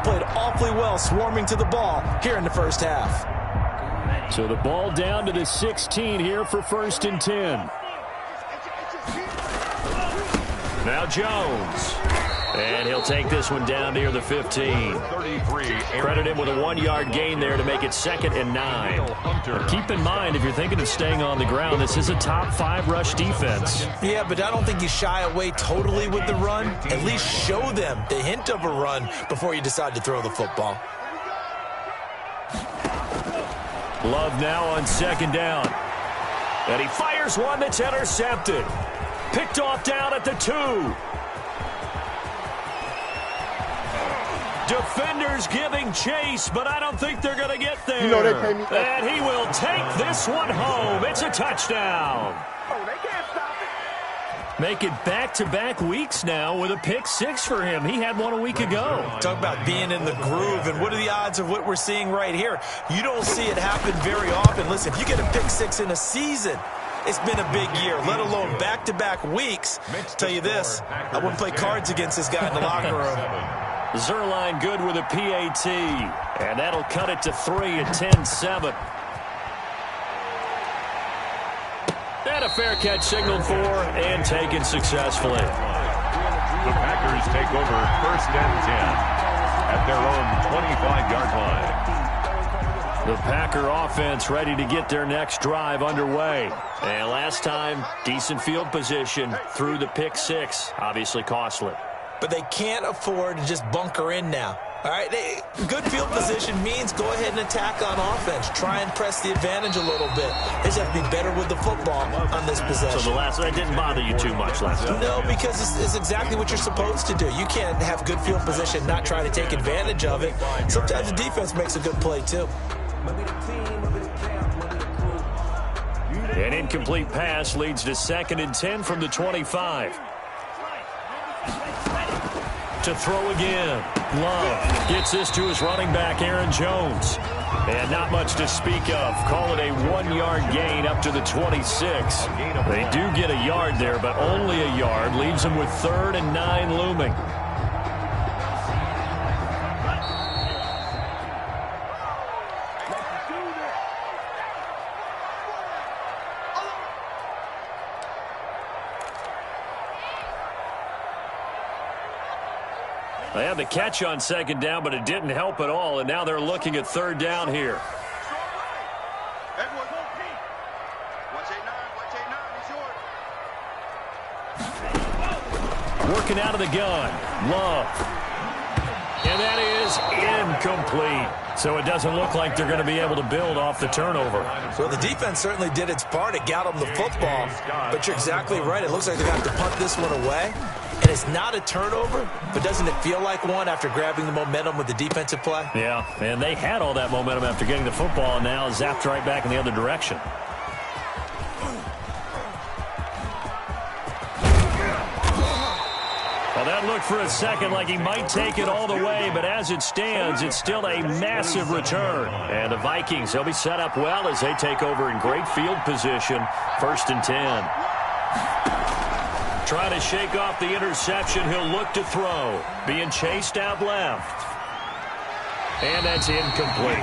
played awfully well swarming to the ball here in the first half. So the ball down to the 16 here for 1st and 10. Now Jones. And he'll take this one down near the 15. Credit him with a 1-yard gain there to make it 2nd and 9. But keep in mind, if you're thinking of staying on the ground, this is a top 5 rush defense. Yeah, but I don't think you shy away totally with the run. At least show them the hint of a run before you decide to throw the football. Love now on 2nd down. And he fires one that's intercepted. Picked off down at the 2. Defenders giving chase, but I don't think they're going to get there. You know they pay me. And he will take this one home. It's a touchdown. Oh, they can't stop it. Make it back-to-back weeks now with a pick 6 for him. He had one a week ago. Talk about being in the groove, and what are the odds of what we're seeing right here? You don't see it happen very often. Listen, if you get a pick 6 in a season, it's been a big year, let alone back-to-back weeks. I'll tell you this, I wouldn't play cards against this guy in the locker room. Zerline good with a PAT, and that'll cut it to 3 at 10-7. And a fair catch signaled for and taken successfully. The Packers take over 1st and 10 at their own 25-yard line. The Packer offense ready to get their next drive underway. And last time, decent field position through the pick 6, obviously costly. But they can't afford to just bunker in now. All right, good field position means go ahead and attack on offense. Try and press the advantage a little bit. They just have to be better with the football on this possession. So that didn't bother you too much last time? No, because it's exactly what you're supposed to do. You can't have good field position, not try to take advantage of it. Sometimes the defense makes a good play, too. An incomplete pass leads to 2nd and 10 from the 25. To throw again. Love gets this to his running back, Aaron Jones. And not much to speak of. Call it a 1-yard gain up to the 26. They do get a yard there, but only a yard. Leaves them with 3rd and 9 looming. They had the catch on 2nd down, but it didn't help at all, and now they're looking at 3rd down here. Working out of the gun. Love. And that is incomplete. So it doesn't look like they're going to be able to build off the turnover. Well, the defense certainly did its part. It got them the football. But you're exactly right. It looks like they're going to have to punt this one away. And it's not a turnover, but doesn't it feel like one after grabbing the momentum with the defensive play? Yeah, and they had all that momentum after getting the football, and now zapped right back in the other direction. Well, that looked for a second like he might take it all the way, but as it stands, it's still a massive return. And the Vikings, they'll be set up well as they take over in great field position, 1st and 10. Trying to shake off the interception. He'll look to throw. Being chased out left. And that's incomplete.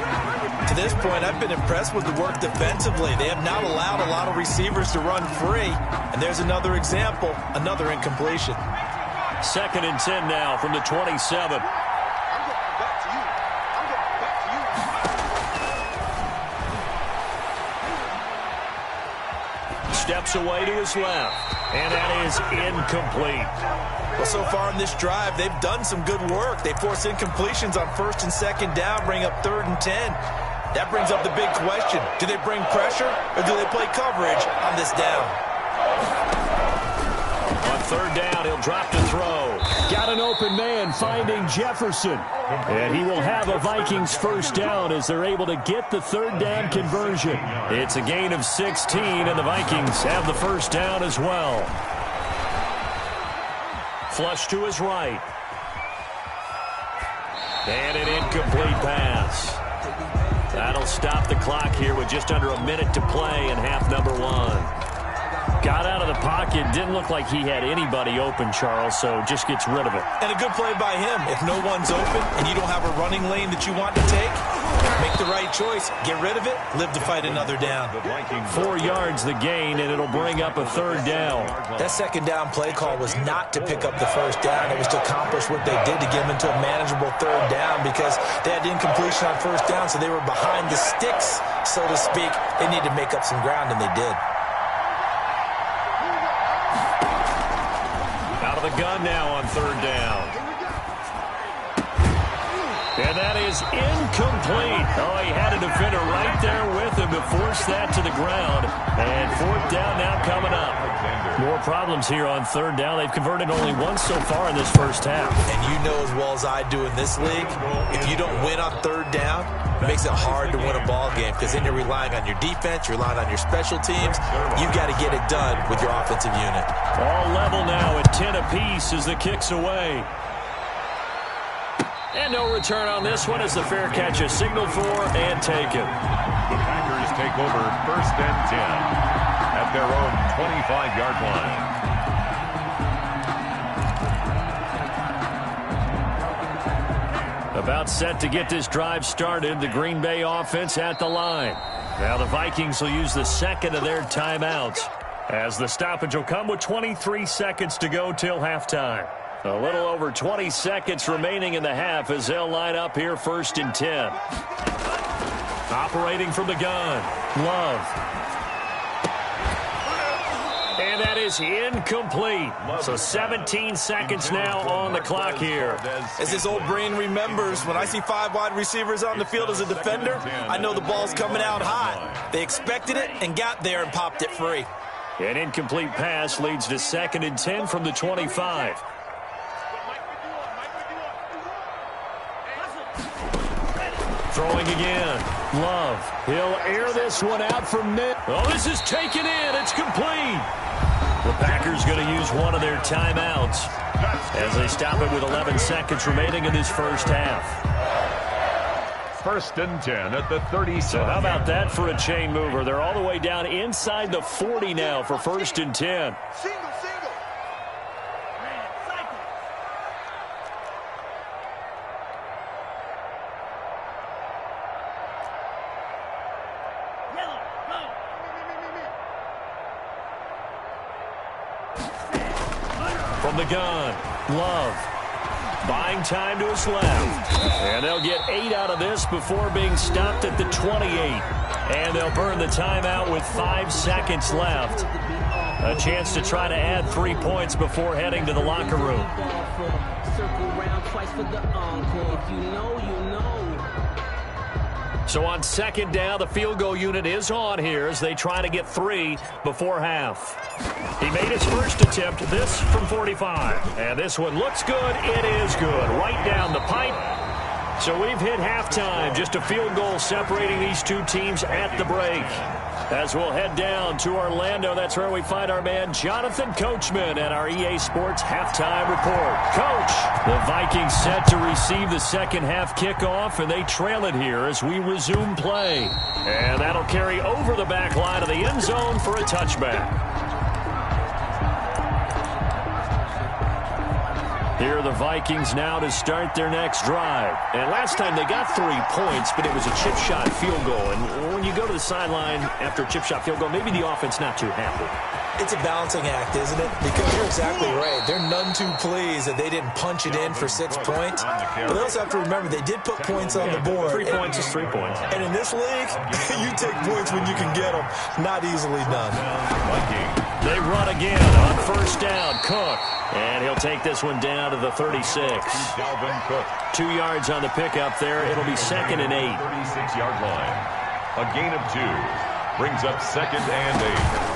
To this point, I've been impressed with the work defensively. They have not allowed a lot of receivers to run free. And there's another example, another incompletion. 2nd and 10 now from the 27. Steps away to his left. And that is incomplete. Well, so far in this drive, they've done some good work. They force incompletions on 1st and 2nd down, bring up 3rd and 10. That brings up the big question. Do they bring pressure or do they play coverage on this down? On 3rd down, he'll drop to throw. Got an open man finding Jefferson. And he will have a Vikings 1st down as they're able to get the 3rd down conversion. It's a gain of 16, and the Vikings have the 1st down as well. Flush to his right. And an incomplete pass. That'll stop the clock here with just under a minute to play in half number 1. Got out of the pocket. Didn't look like he had anybody open, Charles, so just gets rid of it. And a good play by him. If no one's open and you don't have a running lane that you want to take, make the right choice. Get rid of it. Live to fight another down. 4 yards the gain, and it'll bring up a third down. That second down play call was not to pick up the first down. It was to accomplish what they did to get them into a manageable third down because they had incompletion on first down, so they were behind the sticks, so to speak. They needed to make up some ground, and they did. Out of the gun now on third down. And that is incomplete. Oh, he had a defender right there with him to force that to the ground. And fourth down now coming up. More problems here on third down. They've converted only once so far in this first half. And you know as well as I do in this league, if you don't win on third down, it makes it hard to win a ball game because then you're relying on your defense, you're relying on your special teams. You've got to get it done with your offensive unit. All level now at 10 apiece as the kick's away. And no return on this one as the fair catch is signaled for and taken. The Packers take over first and 10 at their own 25-yard line. About set to get this drive started. The Green Bay offense at the line. Now the Vikings will use the second of their timeouts as the stoppage will come with 23 seconds to go till halftime. A little over 20 seconds remaining in the half as they'll line up here first and 10. Operating from the gun, Love. And that is incomplete. So 17 seconds now on the clock here. As his old brain remembers, when I see 5 wide receivers on the field as a defender, I know the ball's coming out hot. They expected it and got there and popped it free. An incomplete pass leads to second and 10 from the 25. Throwing again. Love. He'll air this one out from mid. Oh, this is taken in. It's complete. The Packers going to use one of their timeouts as they stop it with 11 seconds remaining in this first half. First and 10 at the 37. So how about that for a chain mover? They're all the way down inside the 40 now for first and 10. From the gun, Love. Buying time to his left. And they'll get 8 out of this before being stopped at the 28. And they'll burn the timeout with 5 seconds left. A chance to try to add 3 points before heading to the locker room. So on second down, the field goal unit is on here as they try to get 3 before half. He made his first attempt, this from 45. And this one looks good. It is good. Right down the pipe. So we've hit halftime. Just a field goal separating these two teams at the break. As we'll head down to Orlando, that's where we find our man Jonathan Coachman at our EA Sports Halftime Report. Coach, the Vikings set to receive the second half kickoff, and they trail it here as we resume play. And that'll carry over the back line of the end zone for a touchback. Here are the Vikings now to start their next drive. And last time they got 3 points, but it was a chip shot field goal. And when you go to the sideline after a chip shot field goal, maybe the offense not too happy. It's a balancing act, isn't it? Because you're exactly right. They're none too pleased that they didn't punch it in for 6 points. But they also have to remember they did put points on the board. 3 points is 3 points. And in this league, you take points when you can get them. Not easily done. They run again on first down. Cook. And he'll take this one down to the 36. 2 yards on the pickup there. It'll be second and 8. 36-yard line. A gain of 2 brings up second and 8.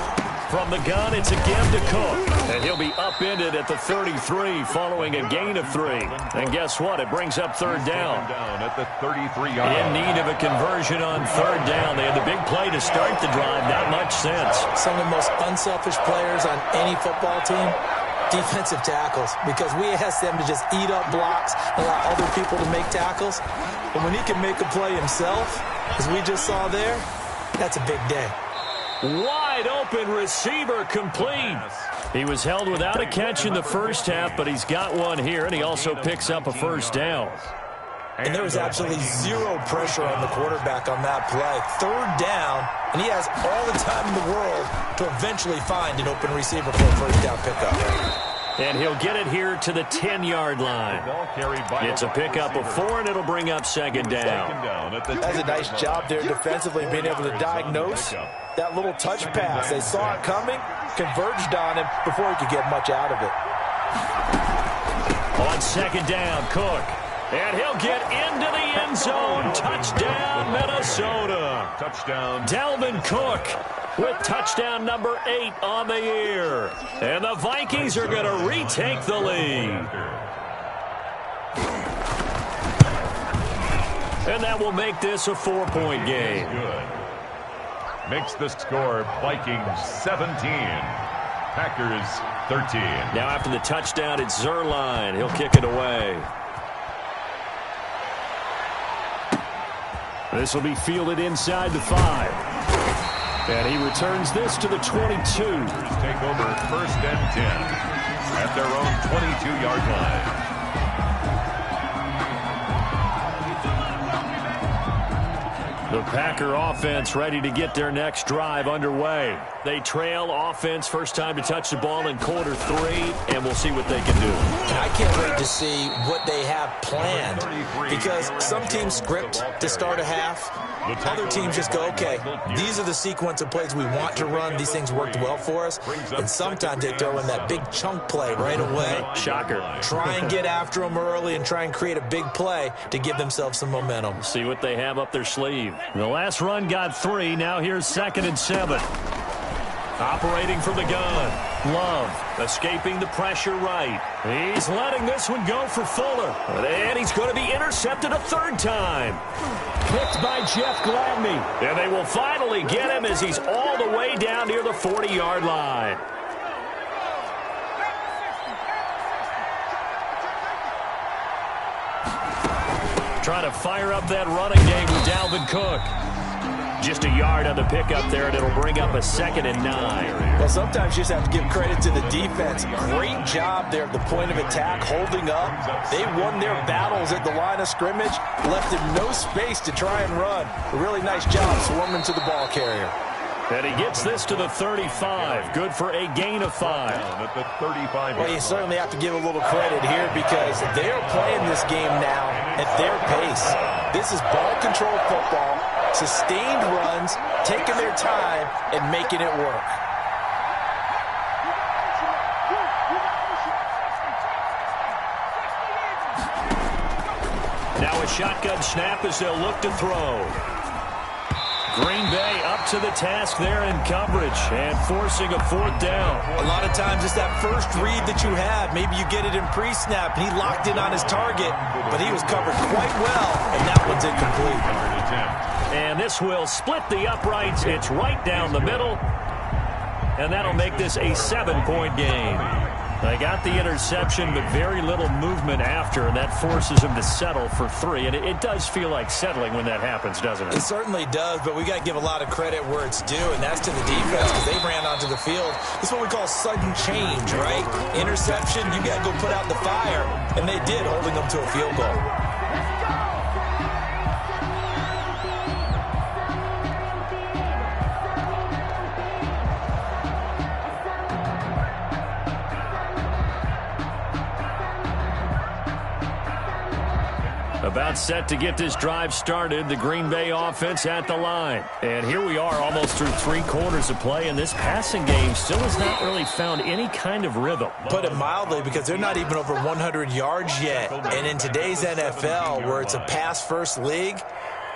From the gun, it's again to Cook. And he'll be upended at the 33 following a gain of 3. And guess what? It brings up third down. At the 33-yard line. In need of a conversion on third down. They had the big play to start the drive. Not much sense. Some of the most unselfish players on any football team, defensive tackles, because we ask them to just eat up blocks, allow other people to make tackles. But when he can make a play himself, as we just saw there, that's a big day. Wide wide open receiver complete. He was held without a catch in the first half, but he's got one here, and he also picks up a first down. And there was absolutely zero pressure on the quarterback on that play. Third down, and he has all the time in the world to eventually find an open receiver for a first down pickup. And he'll get it here to the 10-yard line. It's a pickup of 4, and it'll bring up second down. That's a nice job there defensively, being able to diagnose that little touch pass. They saw it coming, converged on him before he could get much out of it. On second down, Cook. And he'll get into the end zone. Touchdown, Minnesota. Touchdown. Dalvin Cook with touchdown number 8 on the year. And the Vikings are going to retake the lead. And that will make this a 4-point game. Good. Makes the score Vikings 17. Packers 13. Now after the touchdown, it's Zerline. He'll kick it away. This will be fielded inside the 5. And he returns this to the 22. Take over first and 10 at their own 22-yard line. The Packer offense ready to get their next drive underway. They trail offense, first time to touch the ball in quarter 3, and we'll see what they can do. And I can't wait to see what they have planned, because some teams script to start a half. Other teams just go, okay, these are the sequence of plays we want to run. These things worked well for us. And sometimes they throw in that big chunk play right away. Shocker. Try and get after them early and try and create a big play to give themselves some momentum. See what they have up their sleeve. The last run got 3. Now here's 2nd and 7. Operating from the gun. Love escaping the pressure right. He's letting this one go for Fuller. And he's going to be intercepted a 3rd time. Picked by Jeff Gladney. And they will finally get him as he's all the way down near the 40-yard line. Trying to fire up that running game with Dalvin Cook. Just a yard on the pickup there, and it'll bring up a 2nd and 9. Well, sometimes you just have to give credit to the defense. Great job there at the point of attack, holding up. They won their battles at the line of scrimmage, left him no space to try and run. A really nice job swarming to the ball carrier. And he gets this to the 35. Good for a gain of 5. At the 35. Well, you certainly have to give a little credit here, because they are playing this game now at their pace. This is ball control football, sustained runs, taking their time, and making it work. Now a shotgun snap as they'll look to throw. Green Bay up to the task there in coverage and forcing a 4th down. A lot of times it's that first read that you have. Maybe you get it in pre-snap, and he locked in on his target, but he was covered quite well, and that one's incomplete. And this will split the uprights. It's right down the middle, and that'll make this a 7-point game. They got the interception, but very little movement after, and that forces him to settle for 3. And it does feel like settling when that happens, doesn't it? It certainly does, but we got to give a lot of credit where it's due, and that's to the defense, because they ran onto the field. This is what we call sudden change, right? Interception, you got to go put out the fire, and they did, holding them to a field goal. About set to get this drive started. The Green Bay offense at the line. And here we are almost through 3 quarters of play, and this passing game still has not really found any kind of rhythm. Put it mildly, because they're not even over 100 yards yet. And in today's NFL, where it's a pass-first league,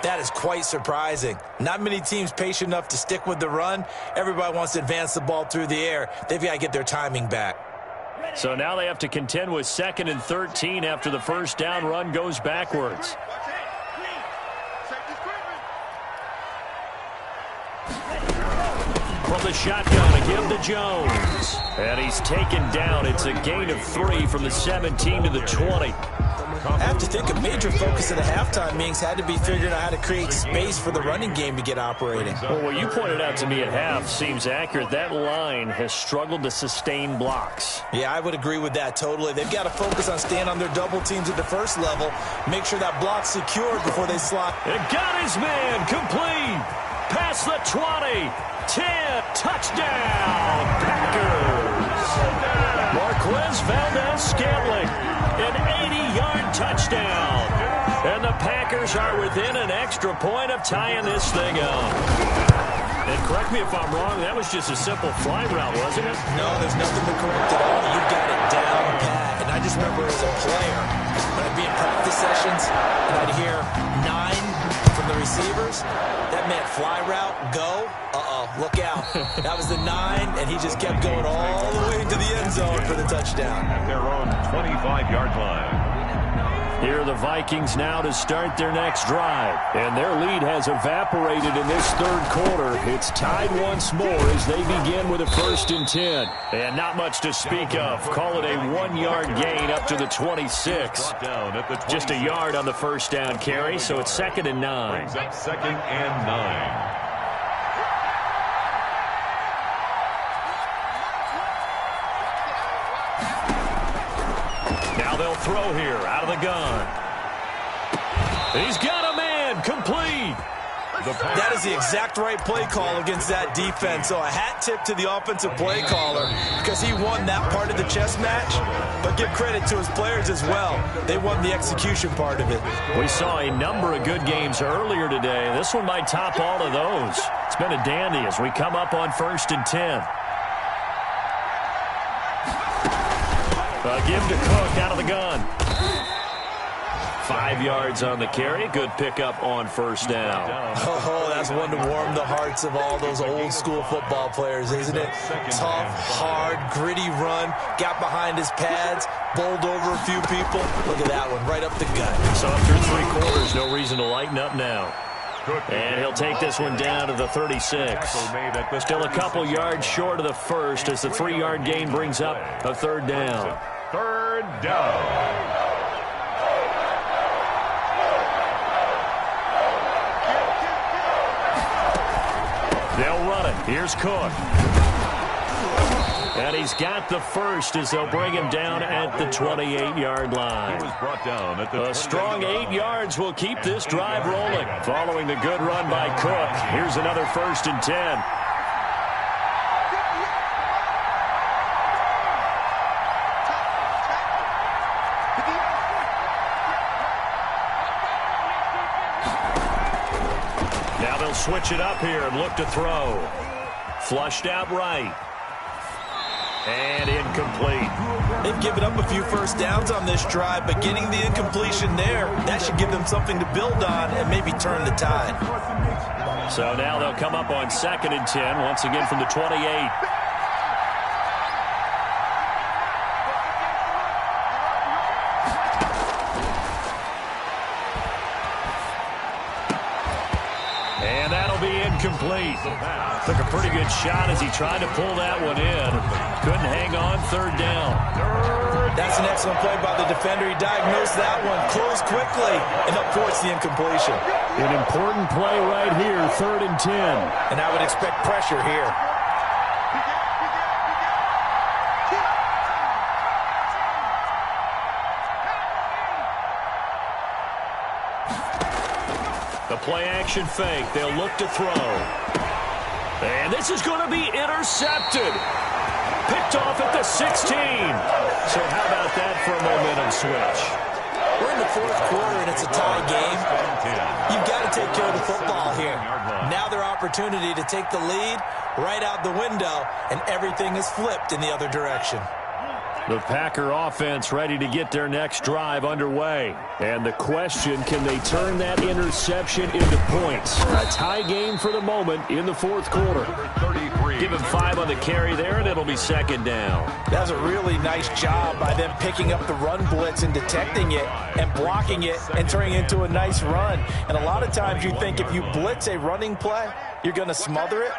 that is quite surprising. Not many teams patient enough to stick with the run. Everybody wants to advance the ball through the air. They've got to get their timing back. So now they have to contend with 2nd and 13 after the first down run goes backwards. From the shotgun, a give to Jones. And he's taken down. It's a gain of 3 from the 17 to the 20. I have to think a major focus of the halftime meetings had to be figuring out how to create space for the running game to get operating. Well, what you pointed out to me at half seems accurate. That line has struggled to sustain blocks. Yeah, I would agree with that totally. They've got to focus on staying on their double teams at the first level, make sure that block's secured before they slot. It got his man complete. Past the 20. 10. Touchdown. Packers. Marquez Valdez-Scantling. An 80-yard touchdown. And the Packers are within an extra point of tying this thing up. And correct me if I'm wrong, that was just a simple fly route, wasn't it? No, there's nothing to correct at all. You got it down pat. And I just remember as a player, when I'd be in practice sessions, and I'd hear 9 from the receivers, that meant fly route, go, look out. That was the 9, and he just kept going all the way to the end zone for the touchdown. At their own 25-yard line. Here are the Vikings now to start their next drive. And their lead has evaporated in this third quarter. It's tied once more as they begin with a 1st and 10. And not much to speak of. Call it a 1-yard gain up to the 26. Just a yard on the first down carry, so it's 2nd and 9. Brings up 2nd and 9. Now they'll throw here out of the gun. He's got a man complete. That is the exact right play call against that defense. So a hat tip to the offensive play caller because he won that part of the chess match. But give credit to his players as well. They won the execution part of it. We saw a number of good games earlier today. This one might top all of those. It's been a dandy as we come up on 1st and 10. Give to Cook out of the gun. 5 yards on the carry. Good pickup on 1st down. Oh, that's one to warm the hearts of all those old school football players, isn't it? Tough, hard, gritty run. Got behind his pads. Bowled over a few people. Look at that one, right up the gut. So after 3 quarters, no reason to lighten up now. And he'll take this one down to the 36. Still a couple yards short of the first as the 3-yard gain brings up a 3rd down. 3rd down. They'll run it. Here's Cook. And he's got the first as they'll bring him down at the 28-yard line. He was brought down at the A strong 8 yards will keep this drive rolling. Following the good run by Cook, here's another 1st and 10. Now they'll switch it up here and look to throw. Flushed out right. And incomplete. They've given up a few first downs on this drive, but getting the incompletion there, that should give them something to build on and maybe turn the tide. So now they'll come up on 2nd and 10, once again from the 28. And that'll be incomplete. Took a pretty good shot as he tried to pull that one in. Couldn't hang on, 3rd down. That's an excellent play by the defender. He diagnosed that one, closed quickly, and up force the incompletion. An important play right here, 3rd and 10. And I would expect pressure here. The play-action fake. They'll look to throw. And this is going to be intercepted. Picked off at the 16. So how about that for a momentum switch? We're in the 4th quarter, and it's a tie game. You've got to take care of the football here. Now their opportunity to take the lead right out the window, and everything is flipped in the other direction. The Packer offense ready to get their next drive underway. And the question, can they turn that interception into points? A tie game for the moment in the 4th quarter. Give him 5 on the carry there, and it'll be 2nd down. That was a really nice job by them picking up the run blitz and detecting it and blocking it and turning it into a nice run. And a lot of times you think if you blitz a running play, you're going to smother it.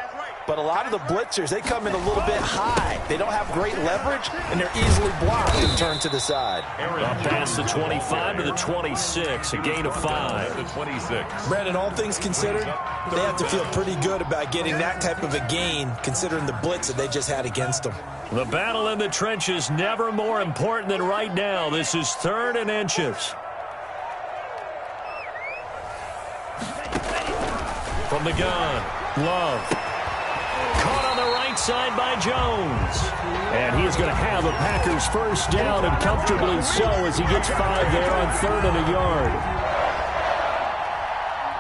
But a lot of the blitzers, they come in a little bit high. They don't have great leverage, and they're easily blocked and turned to the side. Up past the 25 to the 26, a gain of 5. The 26. Brandon, all things considered, they have to feel pretty good about getting that type of a gain, considering the blitz that they just had against them. The battle in the trenches never more important than right now. This is 3rd and inches. From the gun, Love. Caught on the right side by Jones. And he is going to have a Packers first down, and comfortably so, as he gets 5 there on 3rd and a yard.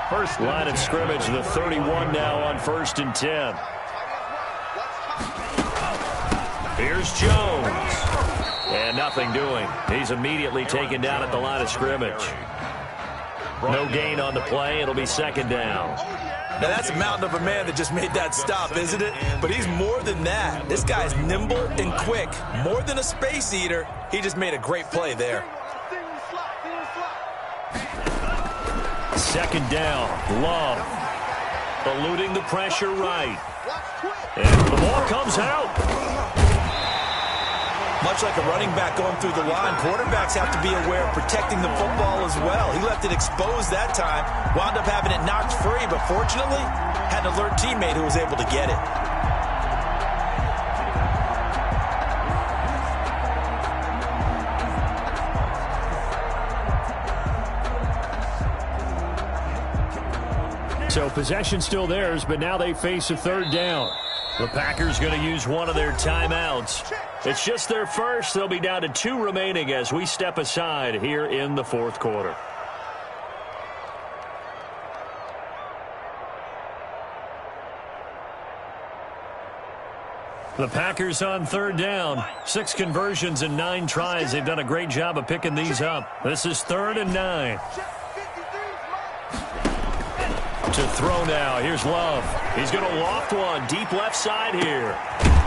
First line of scrimmage, the 31 now on 1st and 10. Here's Jones. And nothing doing. He's immediately taken down at the line of scrimmage. No gain on the play. It'll be 2nd down. Now, that's a mountain of a man that just made that stop, isn't it? But he's more than that. This guy's nimble and quick. More than a space eater. He just made a great play there. 2nd down. Love. Eluding the pressure right. And the ball comes out. Much like a running back going through the line, quarterbacks have to be aware of protecting the football as well. He left it exposed that time, wound up having it knocked free, but fortunately, had an alert teammate who was able to get it. So possession still theirs, but now they face a 3rd down. The Packers going to use one of their timeouts. It's just their first. They'll be down to 2 remaining as we step aside here in the 4th quarter. The Packers on 3rd down. 6 conversions and 9 tries. They've done a great job of picking these up. This is 3rd and 9. To throw now. Here's Love. He's going to loft one deep left side here.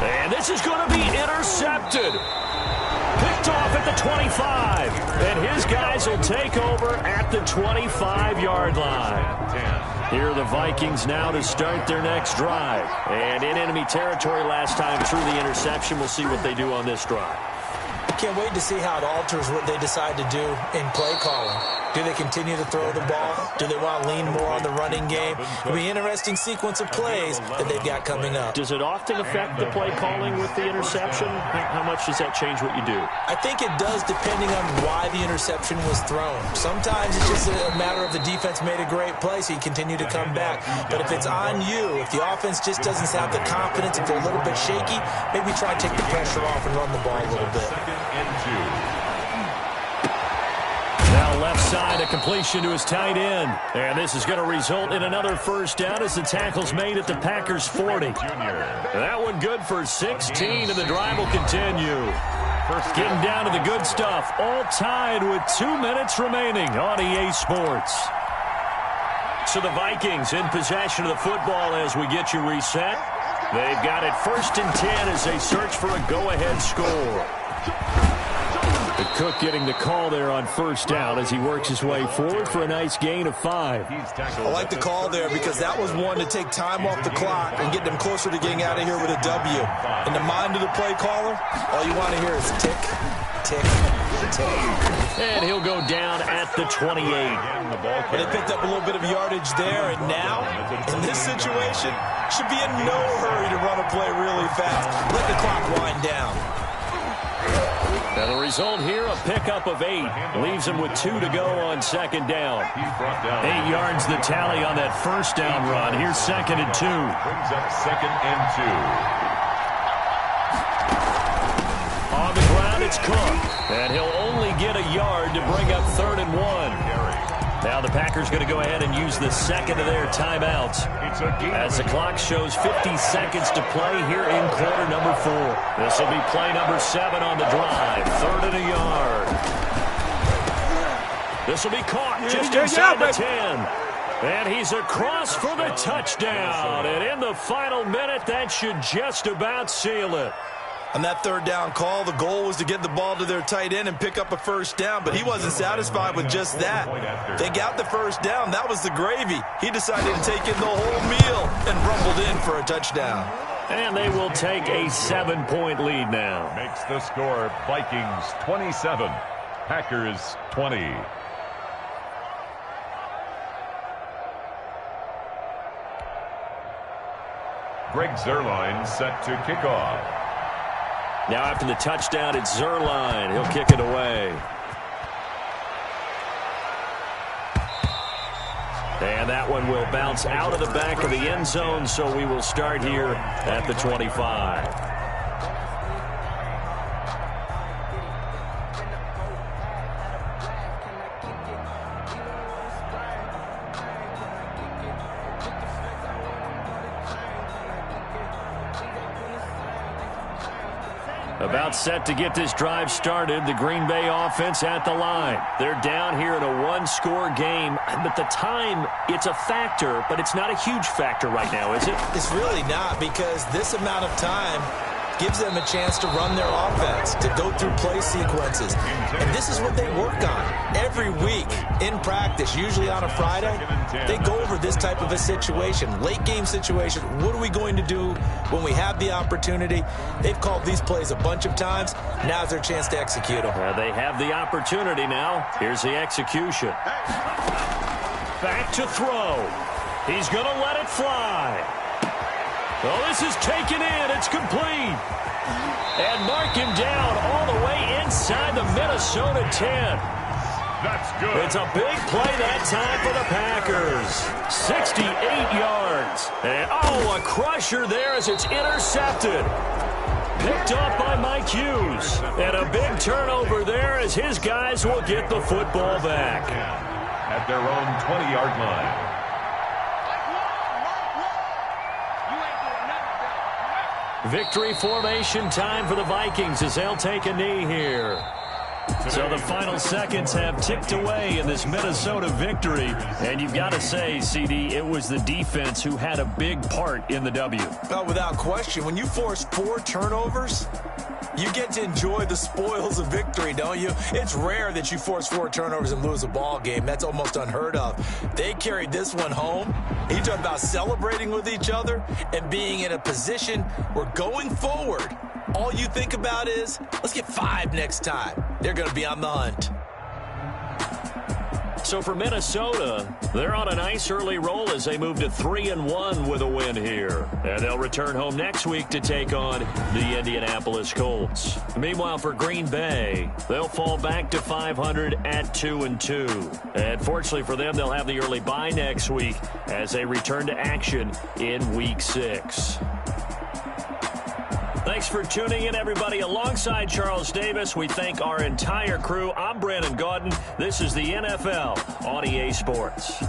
And this is going to be intercepted. Picked off at the 25. And his guys will take over at the 25-yard line. Here are the Vikings now to start their next drive. And in enemy territory last time through the interception. We'll see what they do on this drive. Can't wait to see how it alters what they decide to do in play calling. Do they continue to throw the ball? Do they want to lean more on the running game? It'll be an interesting sequence of plays that they've got coming up. Does it often affect the play calling with the interception? How much does that change what you do? I think it does, depending on why the interception was thrown. Sometimes it's just a matter of the defense made a great play, so you continue to come back. But if it's on you, if the offense just doesn't have the confidence, if they're a little bit shaky, maybe try to take the pressure off and run the ball a little bit. Now left side, a completion to his tight end. And this is going to result in another first down as the tackle's made at the Packers' 40. That one good for 16, and the drive will continue. Getting down to the good stuff, all tied with 2 minutes remaining on EA Sports. So the Vikings in possession of the football as we get you reset. They've got it 1st and 10 as they search for a go-ahead score. Cook getting the call there on 1st down as he works his way forward for a nice gain of 5. I like the call there because that was one to take time off the clock and get them closer to getting out of here with a W. In the mind of the play caller, all you want to hear is tick, tick, tick. And he'll go down at the 28. But they picked up a little bit of yardage there, and now, in this situation, should be in no hurry to run a play really fast. Let the clock wind down. And the result here, a pickup of 8. Leaves him with 2 to go on 2nd down. 8 yards the tally on that 1st down run. Here's 2nd and 2. Brings up 2nd and 2. On the ground, it's Cook. And he'll only get a yard to bring up 3rd and 1. Now the Packers going to go ahead and use the 2nd of their timeouts as the clock shows 50 seconds to play here in quarter number 4. This will be play number 7 on the drive. 3rd and a yard. This will be caught just inside the 10. And he's across for the touchdown. And in the final minute, that should just about seal it. On that third down call, the goal was to get the ball to their tight end and pick up a first down, but he wasn't satisfied with just that. They got the first down. That was the gravy. He decided to take in the whole meal and rumbled in for a touchdown. And they will take a 7-point lead now. Makes the score Vikings 27, Packers 20. Greg Zuerlein set to kick off. Now after the touchdown, it's Zuerlein. He'll kick it away. And that one will bounce out of the back of the end zone, so we will start here at the 25. About set to get this drive started. The Green Bay offense at the line. They're down here in a one-score game. But the time, it's a factor, but it's not a huge factor right now, is it? It's really not, because this amount of time gives them a chance to run their offense, to go through play sequences. And this is what they work on every week in practice, usually on a Friday. They go over this type of a situation, late game situation. What are we going to do when we have the opportunity? They've called these plays a bunch of times. Now's their chance to execute them. They have the opportunity now. Here's the execution. Back to throw. He's going to let it fly. Oh, this is taken in. It's complete. And mark him down all the way inside the Minnesota 10. That's good. It's a big play that time for the Packers. 68 yards. And, a crusher there as it's intercepted. Picked off by Mike Hughes. And a big turnover there as his guys will get the football back. At their own 20-yard line. Victory formation time for the Vikings as they'll take a knee here. So the final seconds have ticked away in this Minnesota victory. And you've got to say, CD, it was the defense who had a big part in the W. Oh, without question. When you force 4 turnovers, you get to enjoy the spoils of victory, don't you? It's rare that you force 4 turnovers and lose a ball game. That's almost unheard of. They carried this one home. You talk about celebrating with each other and being in a position where going forward, all you think about is, let's get 5 next time. They're going to be on the hunt. So for Minnesota, they're on a nice early roll as they move to 3-1 with a win here. And they'll return home next week to take on the Indianapolis Colts. Meanwhile, for Green Bay, they'll fall back to 500 at 2-2. And fortunately for them, they'll have the early bye next week as they return to action in Week 6. Thanks for tuning in, everybody. Alongside Charles Davis, we thank our entire crew. I'm Brandon Gaudin. This is the NFL on EA Sports.